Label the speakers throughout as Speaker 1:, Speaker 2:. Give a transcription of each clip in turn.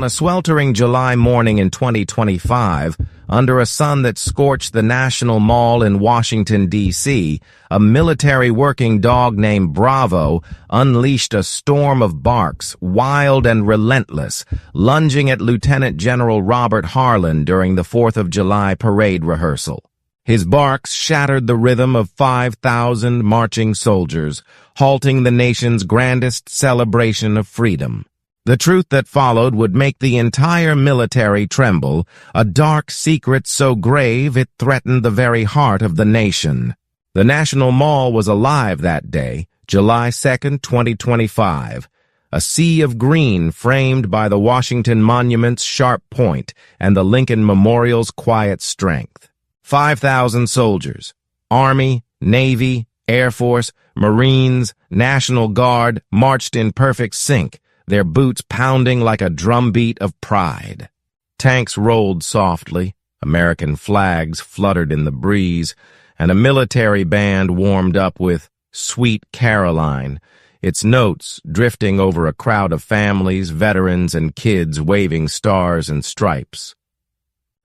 Speaker 1: On a sweltering July morning in 2025, under a sun that scorched the National Mall in Washington, D.C., a military working dog named Bravo unleashed a storm of barks, wild and relentless, lunging at Lieutenant General Robert Harlan during the 4th of July parade rehearsal. His barks shattered the rhythm of 5,000 marching soldiers, halting the nation's grandest celebration of freedom. The truth that followed would make the entire military tremble, a dark secret so grave it threatened the very heart of the nation. The National Mall was alive that day, July 2nd, 2025. A sea of green framed by the Washington Monument's sharp point and the Lincoln Memorial's quiet strength. 5,000 soldiers, Army, Navy, Air Force, Marines, National Guard marched in perfect sync, their boots pounding like a drumbeat of pride. Tanks rolled softly, American flags fluttered in the breeze, and a military band warmed up with Sweet Caroline, its notes drifting over a crowd of families, veterans, and kids waving stars and stripes.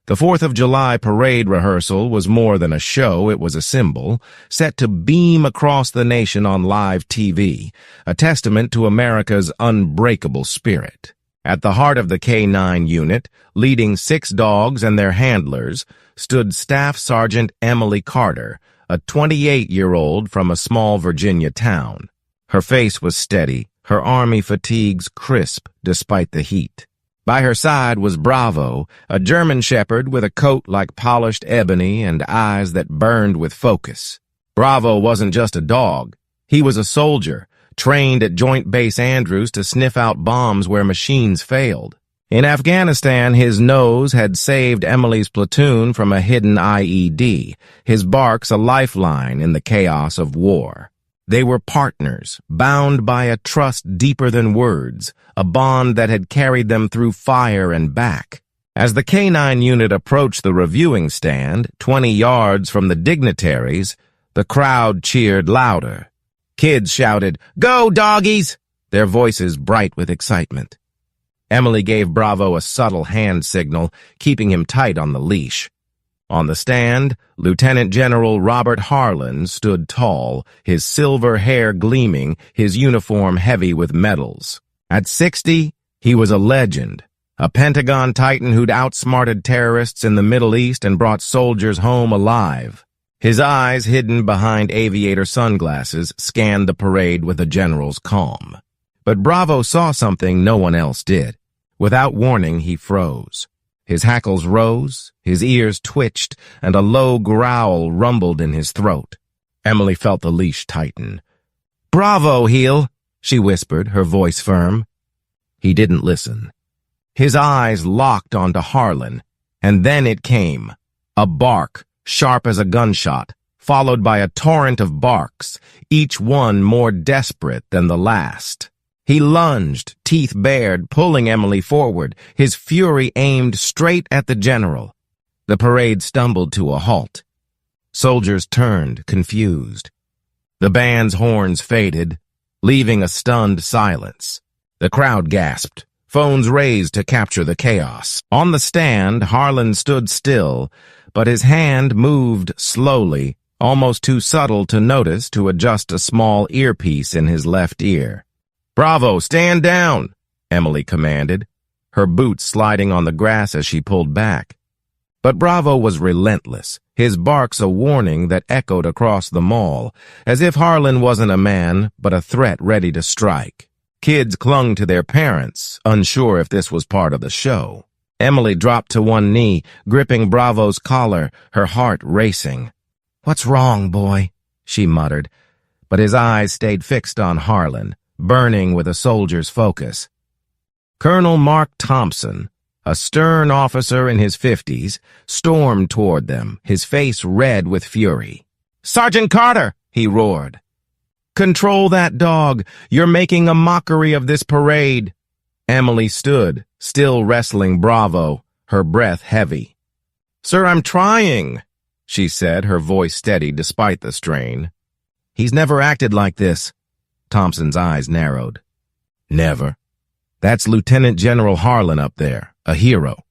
Speaker 1: The 4th of July parade rehearsal was more than a show, it was a symbol, set to beam across the nation on live TV, a testament to America's unbreakable spirit. At the heart of the K-9 unit, leading 6 dogs and their handlers, stood Staff Sergeant Emily Carter, a 28-year-old from a small Virginia town. Her face was steady, her Army fatigues crisp despite the heat. By her side was Bravo, a German shepherd with a coat like polished ebony and eyes that burned with focus. Bravo wasn't just a dog. He was a soldier, trained at Joint Base Andrews to sniff out bombs where machines failed. In Afghanistan, his nose had saved Emily's platoon from a hidden IED, his barks a lifeline in the chaos of war. They were partners, bound by a trust deeper than words, a bond that had carried them through fire and back. As the K-9 unit approached the reviewing stand, 20 yards from the dignitaries, the crowd cheered louder. Kids shouted, "Go, doggies!" their voices bright with excitement. Emily gave Bravo a subtle hand signal, keeping him tight on the leash. On the stand, Lieutenant General Robert Harlan stood tall, his silver hair gleaming, his uniform heavy with medals. At 60, he was a legend, a Pentagon titan who'd outsmarted terrorists in the Middle East and brought soldiers home alive. His eyes, hidden behind aviator sunglasses, scanned the parade with a general's calm. But Bravo saw something no one else did. Without warning, he froze. His hackles rose, his ears twitched, and a low growl rumbled in his throat. Emily felt the leash tighten. "Bravo, heel," she whispered, her voice firm. He didn't listen. His eyes locked onto Harlan, and then it came. A bark, sharp as a gunshot, followed by a torrent of barks, each one more desperate than the last. He lunged, teeth bared, pulling Emily forward, his fury aimed straight at the general. The parade stumbled to a halt. Soldiers turned, confused. The band's horns faded, leaving a stunned silence. The crowd gasped, phones raised to capture the chaos. On the stand, Harlan stood still, but his hand moved slowly, almost too subtle to notice, to adjust a small earpiece in his left ear. "Bravo, stand down," Emily commanded, her boots sliding on the grass as she pulled back. But Bravo was relentless, his barks a warning that echoed across the mall, as if Harlan wasn't a man, but a threat ready to strike. Kids clung to their parents, unsure if this was part of the show. Emily dropped to one knee, gripping Bravo's collar, her heart racing. "What's wrong, boy?" she muttered, but his eyes stayed fixed on Harlan, burning with a soldier's focus. Colonel Mark Thompson, a stern officer in his 50s, stormed toward them, his face red with fury. "Sergeant Carter!" he roared. "Control that dog! You're making a mockery of this parade!" Emily stood, still wrestling Bravo, her breath heavy. "Sir, I'm trying," she said, her voice steady despite the strain. "He's never acted like this." Thompson's eyes narrowed. "Never?" That's Lieutenant General Harlan up there, a hero.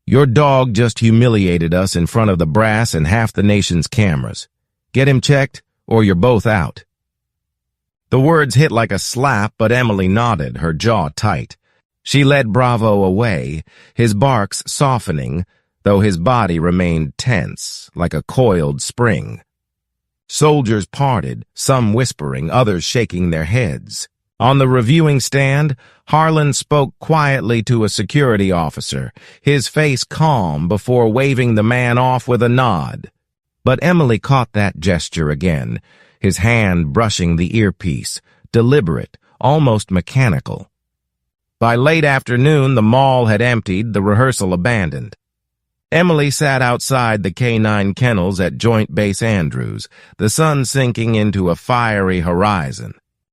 Speaker 1: Your dog just humiliated us in front of the brass and half the nation's cameras. Get him checked, or you're both out." The words hit like a slap, but Emily nodded, her jaw tight. She led Bravo away, his barks softening, though his body remained tense, like a coiled spring. Soldiers parted, some whispering, others shaking their heads. On the reviewing stand, Harlan spoke quietly to a security officer, his face calm before waving the man off with a nod. But Emily caught that gesture again, his hand brushing the earpiece, deliberate, almost mechanical. By late afternoon, the mall had emptied, the rehearsal abandoned. Emily sat outside the K-9 kennels at Joint Base Andrews, the sun sinking into a fiery horizon.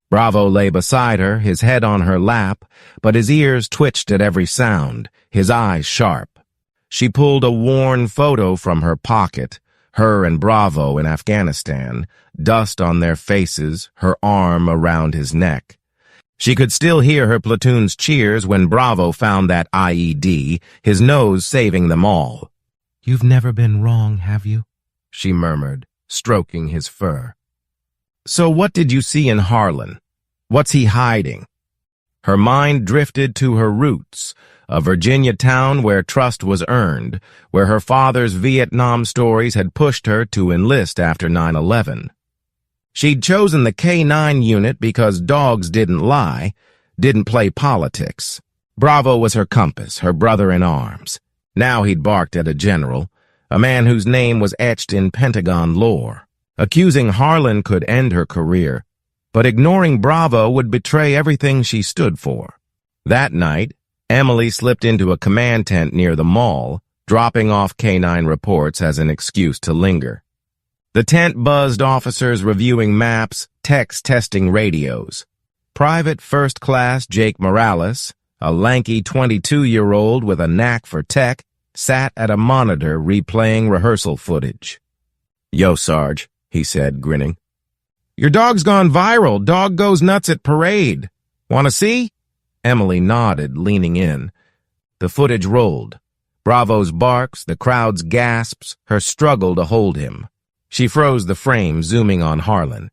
Speaker 1: Bravo lay beside her, his head on her lap, but his ears twitched at every sound, his eyes sharp. She pulled a worn photo from her pocket, her and Bravo in Afghanistan, dust on their faces, her arm around his neck. She could still hear her platoon's cheers when Bravo found that IED, his nose saving them all. "You've never been wrong, have you?" she murmured, stroking his fur. "So what did you see in Harlan? What's he hiding?" Her mind drifted to her roots, a Virginia town where trust was earned, where her father's Vietnam stories had pushed her to enlist after 9/11. She'd chosen the K-9 unit because dogs didn't lie, didn't play politics. Bravo was her compass, her brother in arms. Now he'd barked at a general, a man whose name was etched in Pentagon lore. Accusing Harlan could end her career, but ignoring Bravo would betray everything she stood for. That night, Emily slipped into a command tent near the mall, dropping off K-9 reports as an excuse to linger. The tent buzzed officers reviewing maps, techs testing radios. Private First Class Jake Morales, a lanky 22-year-old with a knack for tech, sat at a monitor replaying rehearsal footage. "Yo, Sarge," he said, grinning. "Your dog's gone viral. Dog goes nuts at parade. Want to see?" Emily nodded, leaning in. The footage rolled. Bravo's barks, the crowd's gasps, her struggle to hold him. She froze the frame, zooming on Harlan.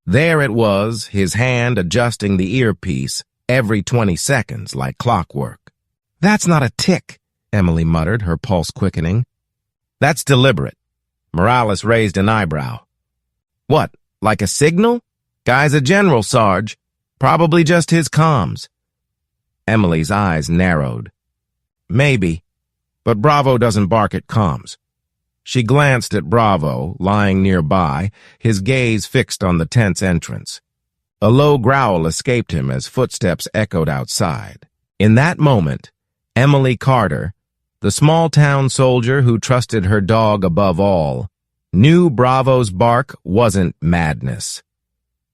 Speaker 1: There it was, his hand adjusting the earpiece every 20 seconds like clockwork. "That's not a tick," Emily muttered, her pulse quickening. "That's deliberate." Morales raised an eyebrow. "What, like a signal? Guy's a general, Sarge. Probably just his comms." Emily's eyes narrowed. "Maybe, but Bravo doesn't bark at comms." She glanced at Bravo, lying nearby, his gaze fixed on the tent's entrance. A low growl escaped him as footsteps echoed outside. In that moment, Emily Carter, the small-town soldier who trusted her dog above all, knew Bravo's bark wasn't madness.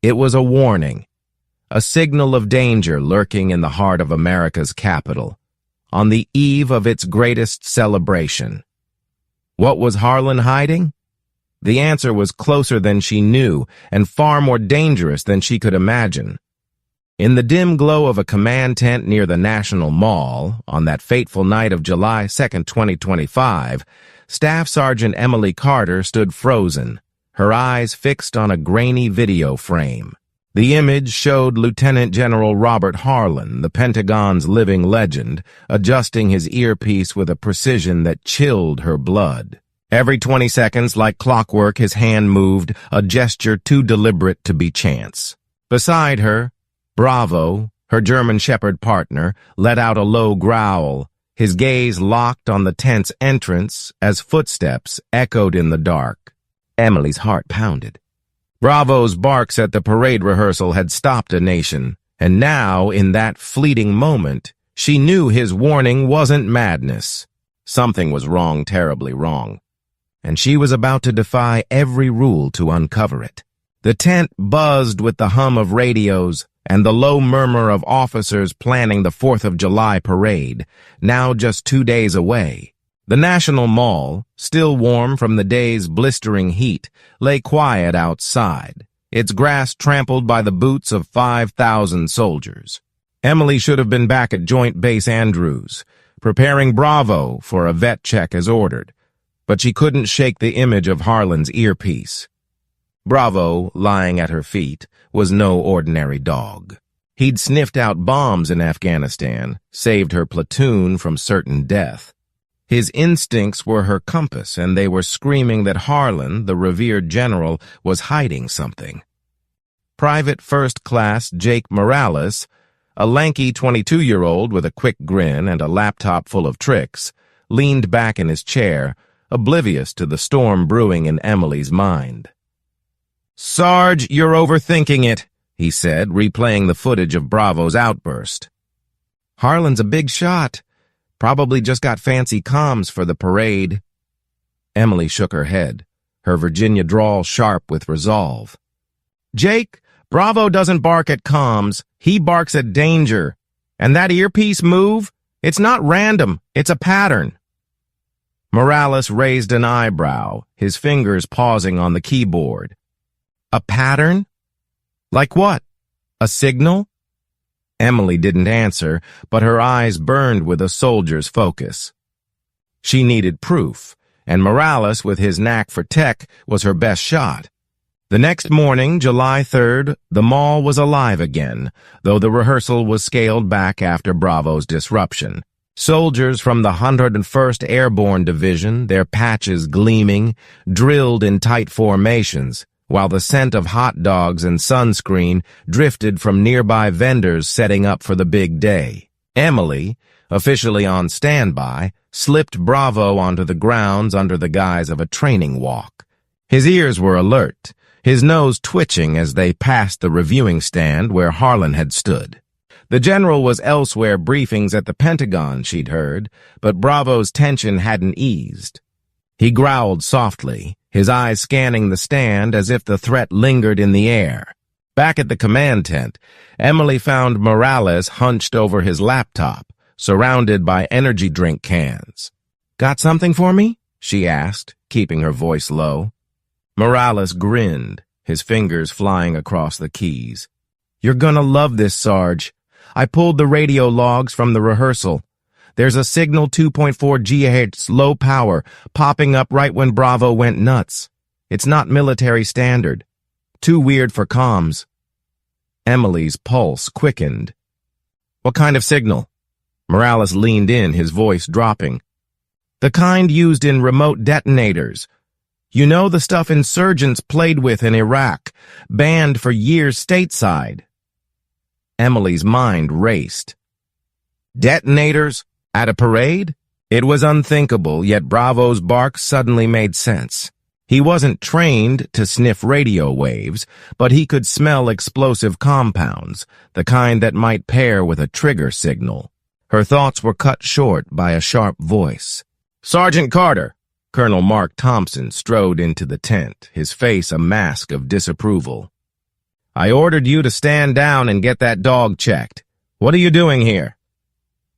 Speaker 1: It was a warning, a signal of danger lurking in the heart of America's capital, on the eve of its greatest celebration. What was Harlan hiding? The answer was closer than she knew and far more dangerous than she could imagine. In the dim glow of a command tent near the National Mall, on that fateful night of July 2nd, 2025, Staff Sergeant Emily Carter stood frozen, her eyes fixed on a grainy video frame. The image showed Lieutenant General Robert Harlan, the Pentagon's living legend, adjusting his earpiece with a precision that chilled her blood. Every 20 seconds, like clockwork, his hand moved, a gesture too deliberate to be chance. Beside her, Bravo, her German Shepherd partner, let out a low growl, his gaze locked on the tent's entrance as footsteps echoed in the dark. Emily's heart pounded. Bravo's barks at the parade rehearsal had stopped a nation, and now, in that fleeting moment, she knew his warning wasn't madness. Something was wrong, terribly wrong, and she was about to defy every rule to uncover it. The tent buzzed with the hum of radios and the low murmur of officers planning the 4th of July parade, now just 2 days away. The National Mall, still warm from the day's blistering heat, lay quiet outside, its grass trampled by the boots of 5,000 soldiers. Emily should have been back at Joint Base Andrews, preparing Bravo for a vet check as ordered, but she couldn't shake the image of Harlan's earpiece. Bravo, lying at her feet, was no ordinary dog. He'd sniffed out bombs in Afghanistan, saved her platoon from certain death. His instincts were her compass, and they were screaming that Harlan, the revered general, was hiding something. Private First Class Jake Morales, a lanky 22-year-old with a quick grin and a laptop full of tricks, leaned back in his chair, oblivious to the storm brewing in Emily's mind. "Sarge, you're overthinking it," he said, replaying the footage of Bravo's outburst. "Harlan's a big shot. Probably just got fancy comms for the parade." Emily shook her head, her Virginia drawl sharp with resolve. "Jake, Bravo doesn't bark at comms. He barks at danger. And that earpiece move? It's not random. It's a pattern." Morales raised an eyebrow, his fingers pausing on the keyboard. "A pattern? Like what? A signal?" Emily didn't answer, but her eyes burned with a soldier's focus. She needed proof, and Morales, with his knack for tech, was her best shot. The next morning, July 3rd, the mall was alive again, though the rehearsal was scaled back after Bravo's disruption. Soldiers from the 101st Airborne Division, their patches gleaming, drilled in tight formations, while the scent of hot dogs and sunscreen drifted from nearby vendors setting up for the big day. Emily, officially on standby, slipped Bravo onto the grounds under the guise of a training walk. His ears were alert, his nose twitching as they passed the reviewing stand where Harlan had stood. The general was elsewhere briefings at the Pentagon, she'd heard, but Bravo's tension hadn't eased. He growled softly, his eyes scanning the stand as if the threat lingered in the air. Back at the command tent, Emily found Morales hunched over his laptop, surrounded by energy drink cans. "Got something for me?" she asked, keeping her voice low. Morales grinned, his fingers flying across the keys. "You're gonna love this, Sarge. I pulled the radio logs from the rehearsal. There's a signal 2.4 GHz low power popping up right when Bravo went nuts. It's not military standard. Too weird for comms." Emily's pulse quickened. "What kind of signal?" Morales leaned in, his voice dropping. "The kind used in remote detonators. You know, the stuff insurgents played with in Iraq, banned for years stateside." Emily's mind raced. Detonators? At a parade? It was unthinkable, yet Bravo's bark suddenly made sense. He wasn't trained to sniff radio waves, but he could smell explosive compounds, the kind that might pair with a trigger signal. Her thoughts were cut short by a sharp voice. "Sergeant Carter!" Colonel Mark Thompson strode into the tent, his face a mask of disapproval. "I ordered you to stand down and get that dog checked. What are you doing here?"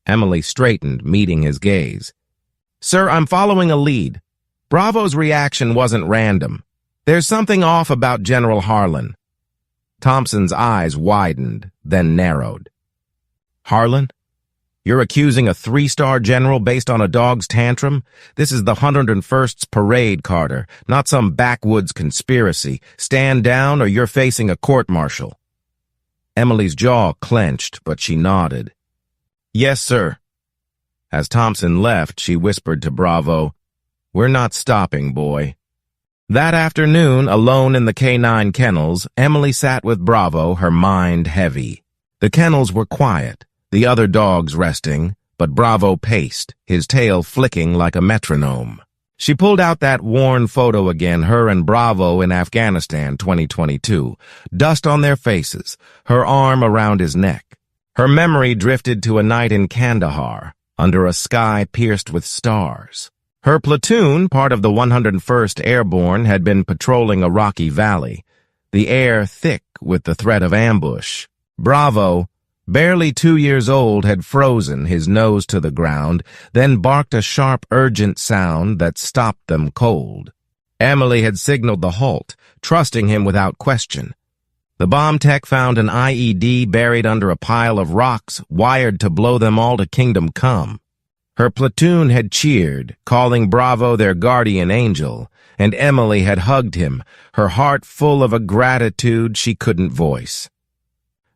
Speaker 1: Emily straightened, meeting his gaze. "Sir, I'm following a lead. Bravo's reaction wasn't random. There's something off about General Harlan." Thompson's eyes widened, then narrowed. "Harlan? You're accusing a 3-star general based on a dog's tantrum? This is the 101st's parade, Carter, not some backwoods conspiracy. Stand down or you're facing a court-martial." Emily's jaw clenched, but she nodded. "Yes, sir." As Thompson left, she whispered to Bravo, "We're not stopping, boy." That afternoon, alone in the K9 kennels, Emily sat with Bravo, her mind heavy. The kennels were quiet, the other dogs resting, but Bravo paced, his tail flicking like a metronome. She pulled out that worn photo again, her and Bravo in Afghanistan 2022, dust on their faces, her arm around his neck. Her memory drifted to a night in Kandahar, under a sky pierced with stars. Her platoon, part of the 101st Airborne, had been patrolling a rocky valley, the air thick with the threat of ambush. Bravo, barely 2 years old, had frozen, his nose to the ground, then barked a sharp, urgent sound that stopped them cold. Emily had signaled the halt, trusting him without question. The bomb tech found an IED buried under a pile of rocks wired to blow them all to kingdom come. Her platoon had cheered, calling Bravo their guardian angel, and Emily had hugged him, her heart full of a gratitude she couldn't voice.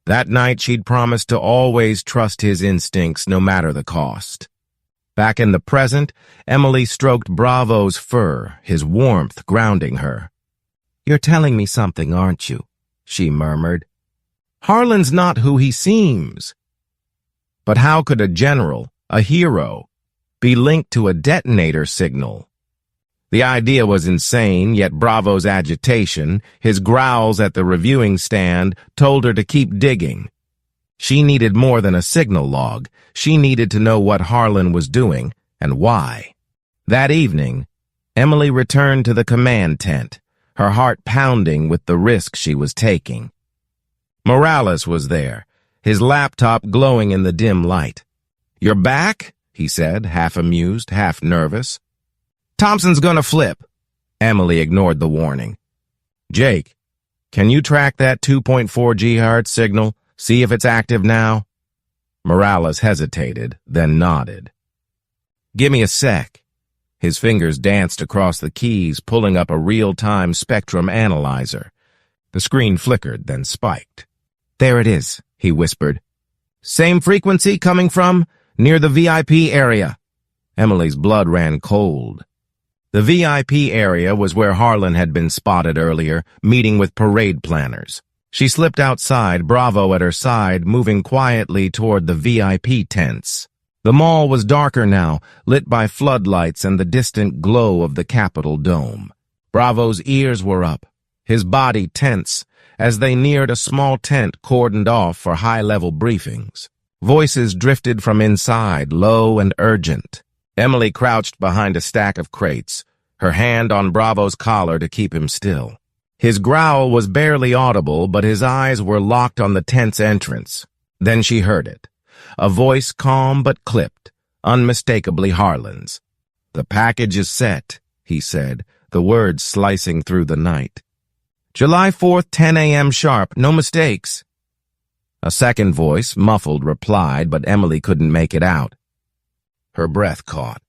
Speaker 1: That night she'd promised to always trust his instincts no matter the cost. Back in the present, Emily stroked Bravo's fur, his warmth grounding her. "You're telling me something, aren't you?" she murmured. "Harlan's not who he seems." But how could a general, a hero, be linked to a detonator signal? The idea was insane, yet Bravo's agitation, his growls at the reviewing stand, told her to keep digging. She needed more than a signal log. She needed to know what Harlan was doing and why. That evening, Emily returned to the command tent, her heart pounding with the risk she was taking. Morales was there, his laptop glowing in the dim light. "You're back?" he said, half amused, half nervous. "Thompson's gonna flip." Emily ignored the warning. "Jake, can you track that 2.4 GHz signal? See if it's active now?" Morales hesitated, then nodded. "Give me a sec." His fingers danced across the keys, pulling up a real-time spectrum analyzer. The screen flickered, then spiked. "There it is," he whispered. "Same frequency coming from near the VIP area." Emily's blood ran cold. The VIP area was where Harlan had been spotted earlier, meeting with parade planners. She slipped outside, Bravo at her side, moving quietly toward the VIP tents. The mall was darker now, lit by floodlights and the distant glow of the Capitol dome. Bravo's ears were up, his body tense, as they neared a small tent cordoned off for high-level briefings. Voices drifted from inside, low and urgent. Emily crouched behind a stack of crates, her hand on Bravo's collar to keep him still. His growl was barely audible, but his eyes were locked on the tent's entrance. Then she heard it. A voice calm but clipped, unmistakably Harlan's. "The package is set," he said, the words slicing through the night. "July 4th, 10 a.m. sharp, no mistakes." A second voice, muffled, replied, but Emily couldn't make it out. Her breath caught.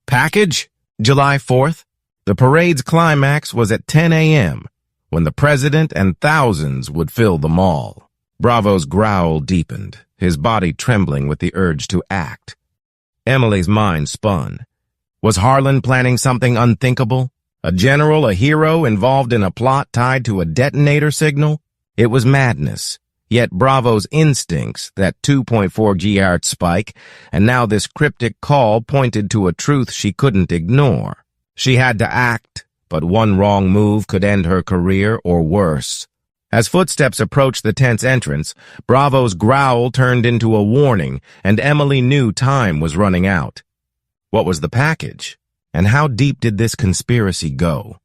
Speaker 1: "Package? July 4th? The parade's climax was at 10 a.m., when the president and thousands would fill the mall." Bravo's growl deepened, his body trembling with the urge to act. Emily's mind spun. Was Harlan planning something unthinkable? A general, a hero, involved in a plot tied to a detonator signal? It was madness. Yet Bravo's instincts, that 2.4 GHz spike, and now this cryptic call pointed to a truth she couldn't ignore. She had to act, but one wrong move could end her career or worse. As footsteps approached the tent's entrance, Bravo's growl turned into a warning, and Emily knew time was running out. What was the package? And how deep did this conspiracy go?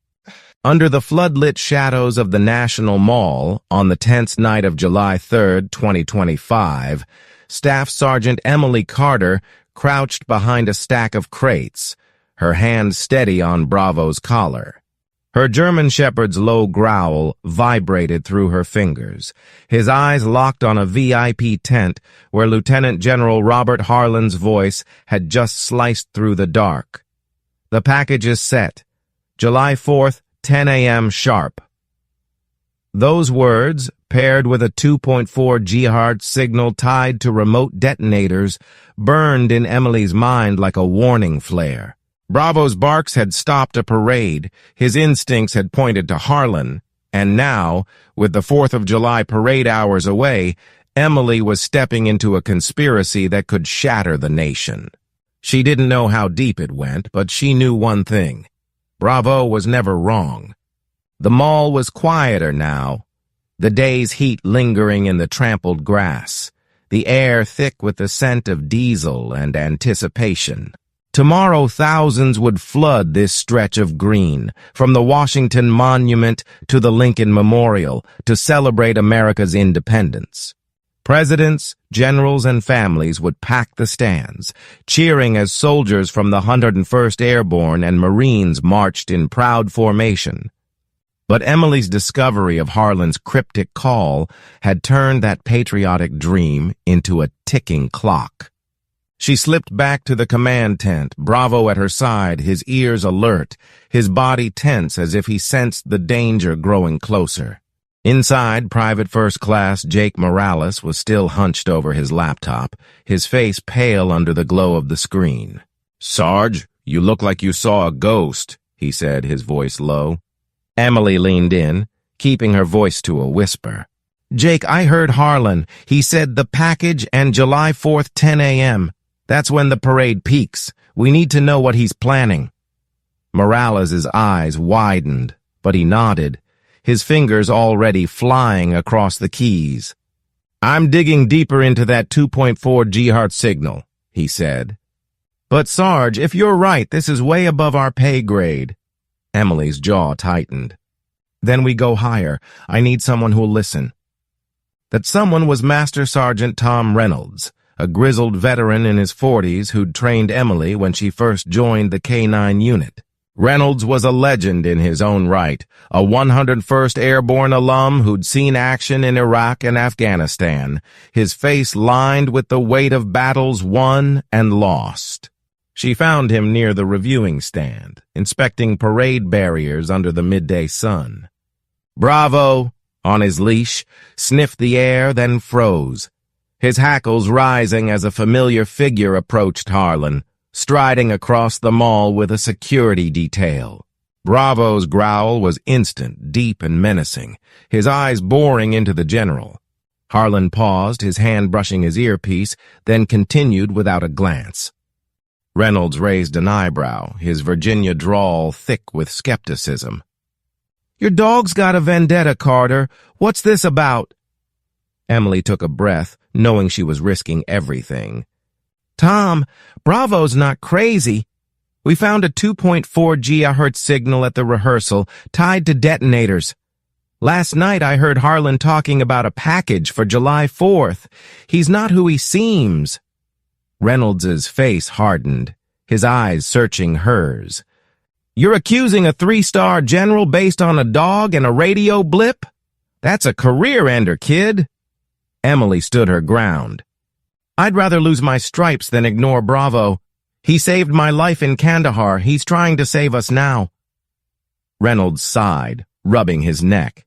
Speaker 1: Under the floodlit shadows of the National Mall, on the tense night of July 3rd, 2025, Staff Sergeant Emily Carter crouched behind a stack of crates, her hand steady on Bravo's collar. Her German Shepherd's low growl vibrated through her fingers, his eyes locked on a VIP tent where Lieutenant General Robert Harlan's voice had just sliced through the dark. "The package is set. July 4th, 10 a.m. sharp." Those words, paired with a 2.4 GHz signal tied to remote detonators, burned in Emily's mind like a warning flare. Bravo's barks had stopped a parade, his instincts had pointed to Harlan, and now, with the 4th of July parade hours away, Emily was stepping into a conspiracy that could shatter the nation. She didn't know how deep it went, but she knew one thing. Bravo was never wrong. The mall was quieter now, the day's heat lingering in the trampled grass, the air thick with the scent of diesel and anticipation. Tomorrow thousands would flood this stretch of green, from the Washington Monument to the Lincoln Memorial, to celebrate America's independence. Presidents, generals, and families would pack the stands, cheering as soldiers from the 101st Airborne and Marines marched in proud formation. But Emily's discovery of Harlan's cryptic call had turned that patriotic dream into a ticking clock. She slipped back to the command tent, Bravo at her side, his ears alert, his body tense as if he sensed the danger growing closer. Inside, Private First Class Jake Morales was still hunched over his laptop, his face pale under the glow of the screen. "Sarge, you look like you saw a ghost," he said, his voice low. Emily leaned in, keeping her voice to a whisper. "Jake, I heard Harlan. He said the package and July 4th, 10 a.m. That's when the parade peaks. We need to know what he's planning." Morales' eyes widened, but he nodded, his fingers already flying across the keys. "I'm digging deeper into that 2.4 GHz signal," he said. "But Sarge, if you're right, this is way above our pay grade." Emily's jaw tightened. "Then we go higher. I need someone who'll listen." That someone was Master Sergeant Tom Reynolds, a grizzled veteran in his 40s who'd trained Emily when she first joined the K-9 unit. Reynolds was a legend in his own right, a 101st Airborne alum who'd seen action in Iraq and Afghanistan, his face lined with the weight of battles won and lost. She found him near the reviewing stand, inspecting parade barriers under the midday sun. Bravo, on his leash, sniffed the air, then froze, his hackles rising as a familiar figure approached Harlan, striding across the mall with a security detail. Bravo's growl was instant, deep and menacing, his eyes boring into the general. Harlan paused, his hand brushing his earpiece, then continued without a glance. Reynolds raised an eyebrow, his Virginia drawl thick with skepticism. "Your dog's got a vendetta, Carter. What's this about?" Emily took a breath, knowing she was risking everything. "Tom, Bravo's not crazy. We found a 2.4 GHz signal at the rehearsal, tied to detonators. Last night I heard Harlan talking about a package for July 4th. He's not who he seems." Reynolds's face hardened, his eyes searching hers. "You're accusing a 3-star general based on a dog and a radio blip? That's a career ender, kid." Emily stood her ground. "I'd rather lose my stripes than ignore Bravo. He saved my life in Kandahar. He's trying to save us now." Reynolds sighed, rubbing his neck.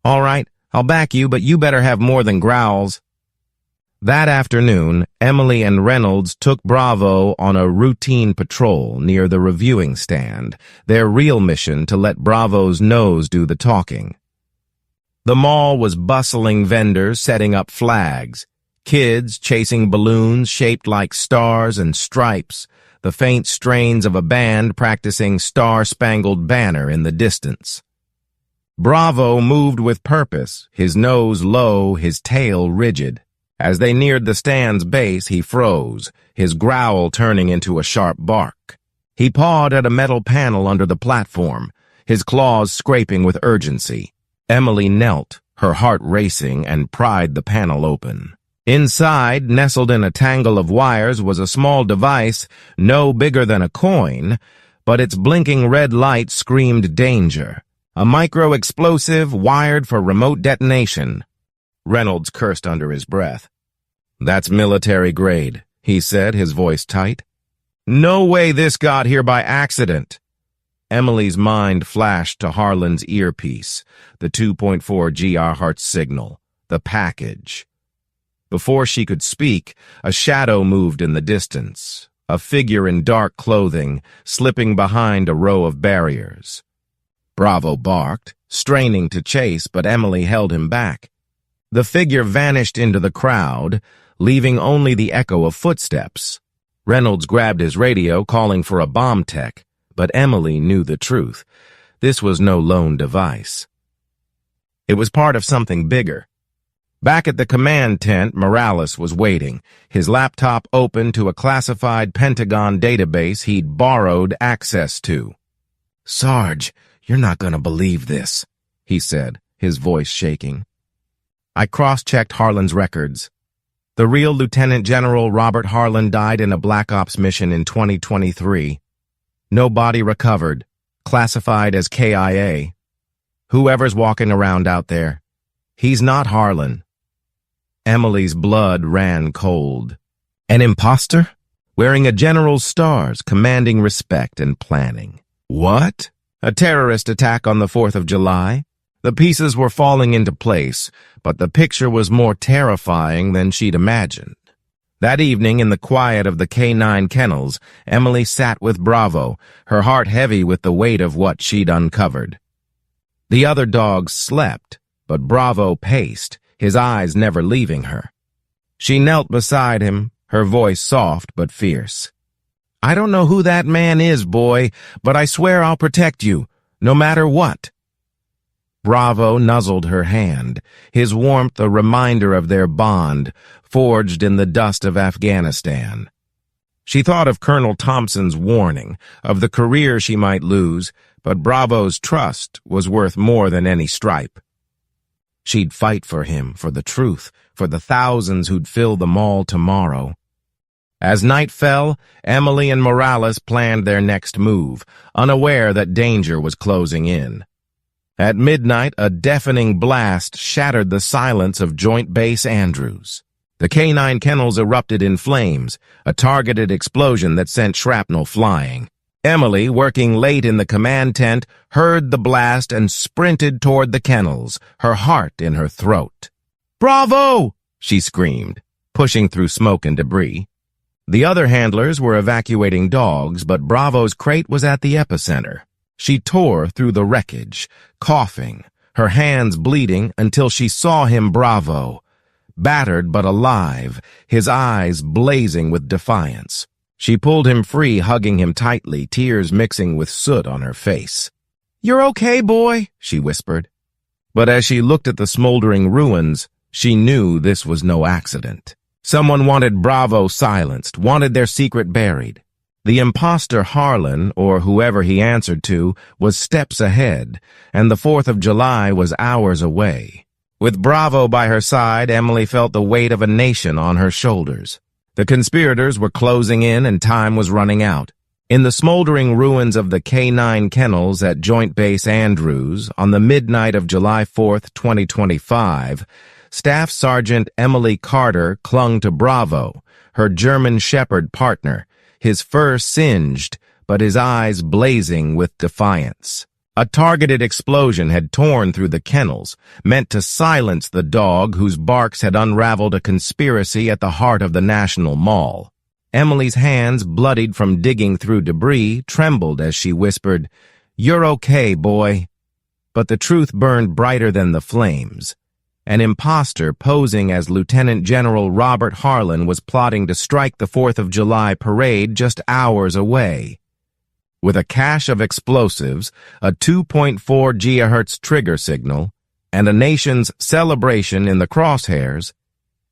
Speaker 1: "All right, I'll back you, but you better have more than growls." That afternoon, Emily and Reynolds took Bravo on a routine patrol near the reviewing stand, their real mission to let Bravo's nose do the talking. The mall was bustling vendors setting up flags, kids chasing balloons shaped like stars and stripes, the faint strains of a band practicing Star-Spangled Banner in the distance. Bravo moved with purpose, his nose low, his tail rigid. As they neared the stand's base, he froze, his growl turning into a sharp bark. He pawed at a metal panel under the platform, his claws scraping with urgency. Emily knelt, her heart racing, and pried the panel open. Inside, nestled in a tangle of wires, was a small device, no bigger than a coin, but its blinking red light screamed danger. A micro-explosive wired for remote detonation. Reynolds cursed under his breath. "That's military grade," he said, his voice tight. "No way this got here by accident." Emily's mind flashed to Harlan's earpiece, the 2.4 GHz signal, the package. Before she could speak, a shadow moved in the distance, a figure in dark clothing, slipping behind a row of barriers. Bravo barked, straining to chase, but Emily held him back. The figure vanished into the crowd, leaving only the echo of footsteps. Reynolds grabbed his radio, calling for a bomb tech, but Emily knew the truth. This was no lone device. It was part of something bigger. Back at the command tent, Morales was waiting, his laptop open to a classified Pentagon database he'd borrowed access to. "Sarge, you're not gonna believe this," he said, his voice shaking. "I cross-checked Harlan's records. The real Lieutenant General Robert Harlan died in a Black Ops mission in 2023. No body recovered, classified as KIA. Whoever's walking around out there. He's not Harlan. Emily's blood ran cold. An imposter? Wearing a general's stars, commanding respect and planning. What? A terrorist attack on the 4th of July? The pieces were falling into place, but the picture was more terrifying than she'd imagined. That evening, in the quiet of the K9 kennels, Emily sat with Bravo, her heart heavy with the weight of what she'd uncovered. The other dogs slept, but Bravo paced, his eyes never leaving her. She knelt beside him, her voice soft but fierce. I don't know who that man is, boy, but I swear I'll protect you, no matter what. Bravo nuzzled her hand, his warmth a reminder of their bond, forged in the dust of Afghanistan. She thought of Colonel Thompson's warning, of the career she might lose, but Bravo's trust was worth more than any stripe. She'd fight for him, for the truth, for the thousands who'd fill the mall tomorrow. As night fell, Emily and Morales planned their next move, unaware that danger was closing in. At midnight, a deafening blast shattered the silence of Joint Base Andrews. The K9 kennels erupted in flames, a targeted explosion that sent shrapnel flying. Emily, working late in the command tent, heard the blast and sprinted toward the kennels, her heart in her throat. "Bravo!" she screamed, pushing through smoke and debris. The other handlers were evacuating dogs, but Bravo's crate was at the epicenter. She tore through the wreckage, coughing, her hands bleeding until she saw him, Bravo, battered but alive, his eyes blazing with defiance. She pulled him free, hugging him tightly, tears mixing with soot on her face. "You're okay, boy," she whispered. But as she looked at the smoldering ruins, she knew this was no accident. Someone wanted Bravo silenced, wanted their secret buried. The imposter Harlan, or whoever he answered to, was steps ahead, and the 4th of July was hours away. With Bravo by her side, Emily felt the weight of a nation on her shoulders. The conspirators were closing in and time was running out. In the smoldering ruins of the K9 kennels at Joint Base Andrews, on the midnight of July 4th, 2025, Staff Sergeant Emily Carter clung to Bravo, her German Shepherd partner, his fur singed, but his eyes blazing with defiance. A targeted explosion had torn through the kennels, meant to silence the dog whose barks had unraveled a conspiracy at the heart of the National Mall. Emily's hands, bloodied from digging through debris, trembled as she whispered, "You're okay, boy." But the truth burned brighter than the flames. An imposter posing as Lieutenant General Robert Harlan was plotting to strike the 4th of July parade just hours away. With a cache of explosives, a 2.4 GHz trigger signal, and a nation's celebration in the crosshairs,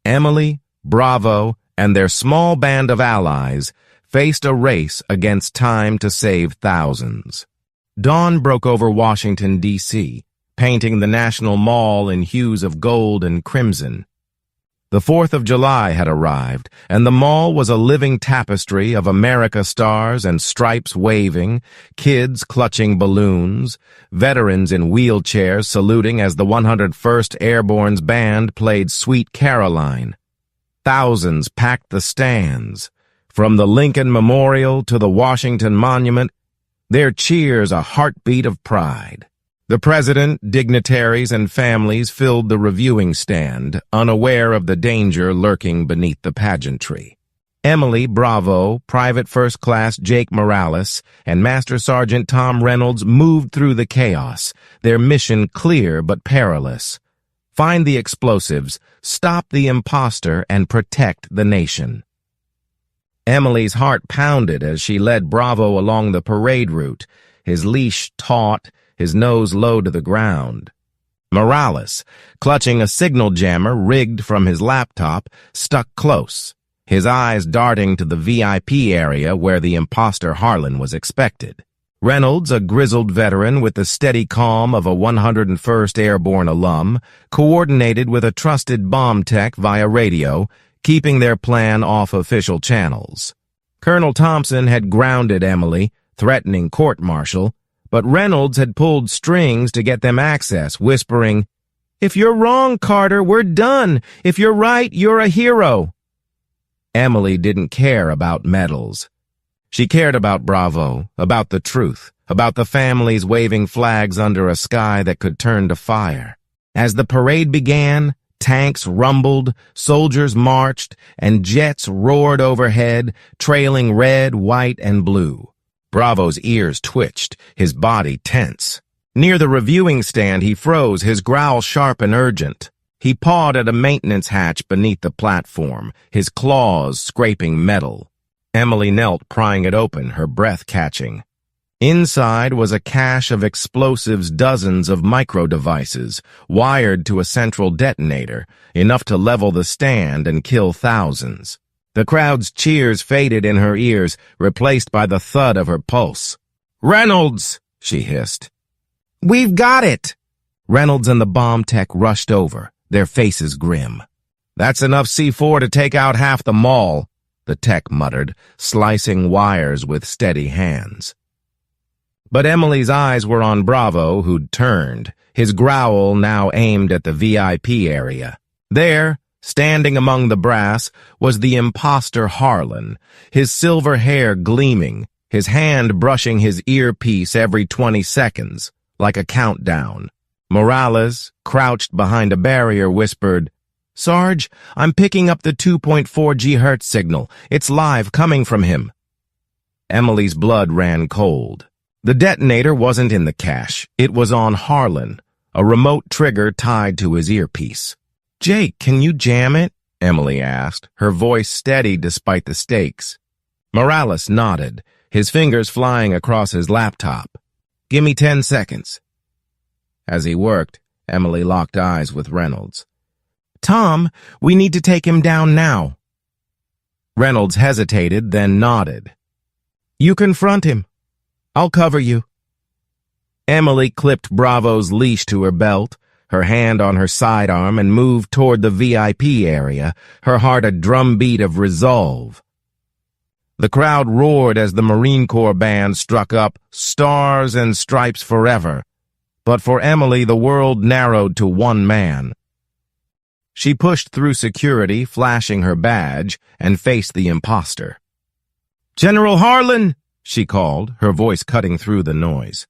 Speaker 1: Emily, Bravo, and their small band of allies faced a race against time to save thousands. Dawn broke over Washington, D.C., painting the National Mall in hues of gold and crimson. The 4th of July had arrived, and the mall was a living tapestry of America stars and stripes waving, kids clutching balloons, veterans in wheelchairs saluting as the 101st Airborne's band played Sweet Caroline. Thousands packed the stands. From the Lincoln Memorial to the Washington Monument, their cheers a heartbeat of pride. The president, dignitaries, and families filled the reviewing stand, unaware of the danger lurking beneath the pageantry. Emily, Bravo, Private First Class Jake Morales, and Master Sergeant Tom Reynolds moved through the chaos, their mission clear but perilous. Find the explosives, stop the imposter, and protect the nation. Emily's heart pounded as she led Bravo along the parade route, his leash taut, his nose low to the ground. Morales, clutching a signal jammer rigged from his laptop, stuck close, his eyes darting to the VIP area where the imposter Harlan was expected. Reynolds, a grizzled veteran with the steady calm of a 101st Airborne alum, coordinated with a trusted bomb tech via radio, keeping their plan off official channels. Colonel Thompson had grounded Emily, threatening court-martial, but Reynolds had pulled strings to get them access, whispering, "If you're wrong, Carter, we're done. If you're right, you're a hero." Emily didn't care about medals. She cared about Bravo, about the truth, about the families waving flags under a sky that could turn to fire. As the parade began, tanks rumbled, soldiers marched, and jets roared overhead, trailing red, white, and blue. Bravo's ears twitched, his body tense. Near the reviewing stand, he froze, his growl sharp and urgent. He pawed at a maintenance hatch beneath the platform, his claws scraping metal. Emily knelt, prying it open, her breath catching. Inside was a cache of explosives, dozens of micro-devices, wired to a central detonator, enough to level the stand and kill thousands. The crowd's cheers faded in her ears, replaced by the thud of her pulse. "Reynolds!" she hissed. "We've got it!" Reynolds and the bomb tech rushed over, their faces grim. "That's enough C4 to take out half the mall," the tech muttered, slicing wires with steady hands. But Emily's eyes were on Bravo, who'd turned, his growl now aimed at the VIP area. There, standing among the brass, was the imposter Harlan, his silver hair gleaming, his hand brushing his earpiece every 20 seconds, like a countdown. Morales, crouched behind a barrier, whispered, "Sarge, I'm picking up the 2.4 GHz signal. It's live, coming from him." Emily's blood ran cold. The detonator wasn't in the cache. It was on Harlan, a remote trigger tied to his earpiece. "Jake, can you jam it?" Emily asked, her voice steady despite the stakes. Morales nodded, his fingers flying across his laptop. "Give me 10 seconds. As he worked, Emily locked eyes with Reynolds. "Tom, we need to take him down now." Reynolds hesitated, then nodded. "You confront him. I'll cover you." Emily clipped Bravo's leash to her belt, her hand on her sidearm, and moved toward the VIP area, her heart a drumbeat of resolve. The crowd roared as the Marine Corps band struck up "Stars and Stripes Forever," but for Emily the world narrowed to one man. She pushed through security, flashing her badge, and faced the imposter. "General Harlan!" she called, her voice cutting through the noise.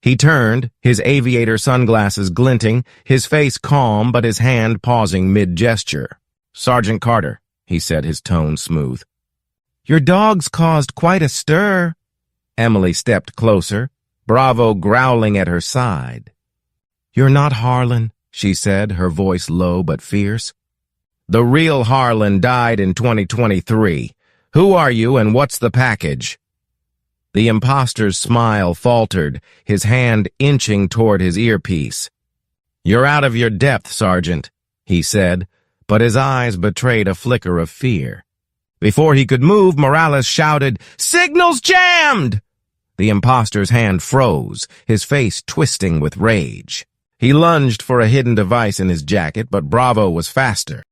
Speaker 1: He turned, his aviator sunglasses glinting, his face calm but his hand pausing mid-gesture. "Sergeant Carter," he said, his tone smooth. "Your dogs caused quite a stir." Emily stepped closer, Bravo growling at her side. "You're not Harlan," she said, her voice low but fierce. "The real Harlan died in 2023. Who are you and what's the package?" The imposter's smile faltered, his hand inching toward his earpiece. "You're out of your depth, Sergeant," he said, but his eyes betrayed a flicker of fear. Before he could move, Morales shouted, "Signal's jammed!" The imposter's hand froze, his face twisting with rage. He lunged for a hidden device in his jacket, but Bravo was faster.